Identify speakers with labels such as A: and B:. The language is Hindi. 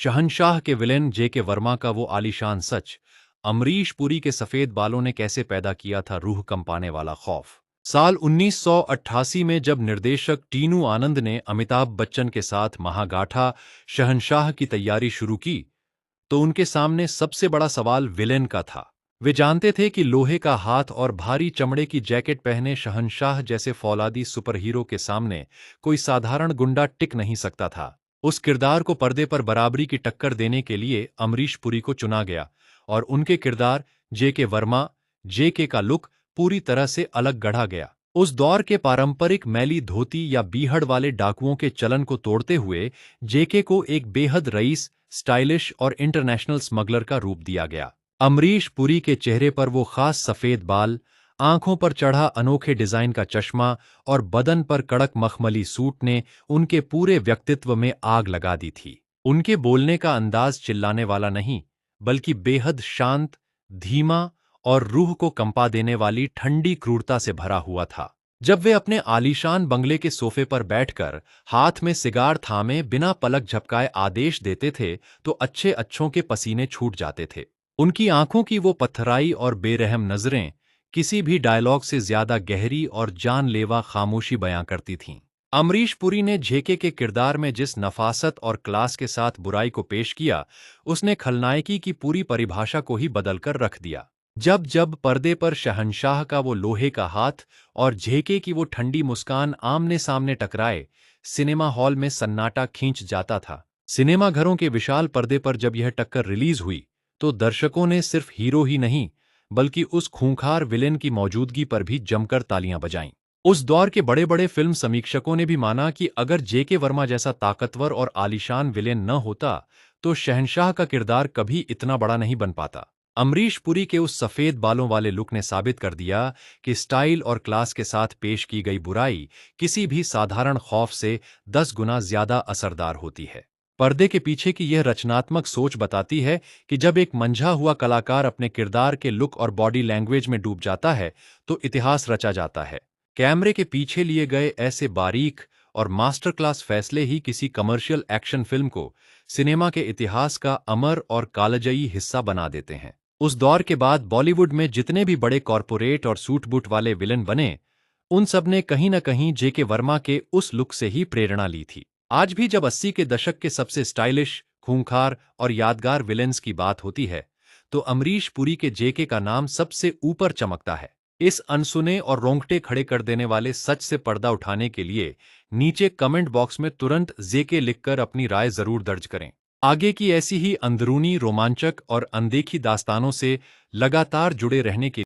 A: शहंशाह के विलेन जेके वर्मा का वो आलीशान सच, अमरीश पुरी के सफेद बालों ने कैसे पैदा किया था रूह कंपाने वाला खौफ। साल 1988 में जब निर्देशक टीनू आनंद ने अमिताभ बच्चन के साथ महागाठा शहंशाह की तैयारी शुरू की, तो उनके सामने सबसे बड़ा सवाल विलेन का था। वे जानते थे कि लोहे का हाथ और भारी चमड़े की जैकेट पहने शहंशाह जैसे फौलादी सुपरहीरो के सामने कोई साधारण गुंडा टिक नहीं सकता था। उस किरदार को पर्दे पर बराबरी की टक्कर देने के लिए अमरीश पुरी को चुना गया और उनके किरदार जेके वर्मा, जेके का लुक पूरी तरह से अलग गढ़ा गया। उस दौर के पारंपरिक मैली धोती या बीहड़ वाले डाकुओं के चलन को तोड़ते हुए जेके को एक बेहद रईस, स्टाइलिश और इंटरनेशनल स्मगलर का रूप दिया गया। अमरीश पुरी के चेहरे पर वो खास सफेद बाल, आंखों पर चढ़ा अनोखे डिजाइन का चश्मा और बदन पर कड़क मखमली सूट ने उनके पूरे व्यक्तित्व में आग लगा दी थी। उनके बोलने का अंदाज चिल्लाने वाला नहीं, बल्कि बेहद शांत, धीमा और रूह को कंपा देने वाली ठंडी क्रूरता से भरा हुआ था। जब वे अपने आलीशान बंगले के सोफे पर बैठकर हाथ में सिगार थामे बिना पलक झपकाए आदेश देते थे, तो अच्छे अच्छों के पसीने छूट जाते थे। उनकी आंखों की वो पत्थराई और बेरहम नजरें किसी भी डायलॉग से ज्यादा गहरी और जानलेवा खामोशी बयां करती थीं। अमरीश पुरी ने जेके के किरदार में जिस नफासत और क्लास के साथ बुराई को पेश किया, उसने खलनायकी की पूरी परिभाषा को ही बदलकर रख दिया। जब जब पर्दे पर शहंशाह का वो लोहे का हाथ और जेके की वो ठंडी मुस्कान आमने सामने टकराए, सिनेमा हॉल में सन्नाटा खींच जाता था। सिनेमा घरों के विशाल पर्दे पर जब यह टक्कर रिलीज हुई, तो दर्शकों ने सिर्फ हीरो ही नहीं, बल्कि उस खूंखार विलेन की मौजूदगी पर भी जमकर तालियां बजाईं। उस दौर के बड़े बड़े फिल्म समीक्षकों ने भी माना कि अगर जेके वर्मा जैसा ताकतवर और आलीशान विलेन न होता, तो शहंशाह का किरदार कभी इतना बड़ा नहीं बन पाता। अमरीश पुरी के उस सफेद बालों वाले लुक ने साबित कर दिया कि स्टाइल और क्लास के साथ पेश की गई बुराई किसी भी साधारण खौफ से 10 गुना ज्यादा असरदार होती है। पर्दे के पीछे की यह रचनात्मक सोच बताती है कि जब एक मंझा हुआ कलाकार अपने किरदार के लुक और बॉडी लैंग्वेज में डूब जाता है, तो इतिहास रचा जाता है। कैमरे के पीछे लिए गए ऐसे बारीक और मास्टर क्लास फैसले ही किसी कमर्शियल एक्शन फिल्म को सिनेमा के इतिहास का अमर और कालजयी हिस्सा बना देते हैं। उस दौर के बाद बॉलीवुड में जितने भी बड़े कॉरपोरेट और सूट बूट वाले विलन बने, उन सब ने कहीं न कहीं जेके वर्मा के उस लुक से ही प्रेरणा ली थी। आज भी जब 80 के दशक के सबसे स्टाइलिश, खूंखार और यादगार विलेन्स की बात होती है, तो अमरीश पुरी के जेके का नाम सबसे ऊपर चमकता है। इस अनसुने और रोंगटे खड़े कर देने वाले सच से पर्दा उठाने के लिए नीचे कमेंट बॉक्स में तुरंत जेके लिखकर अपनी राय जरूर दर्ज करें। आगे की ऐसी ही अंदरूनी, रोमांचक और अनदेखी दास्तानों से लगातार जुड़े रहने के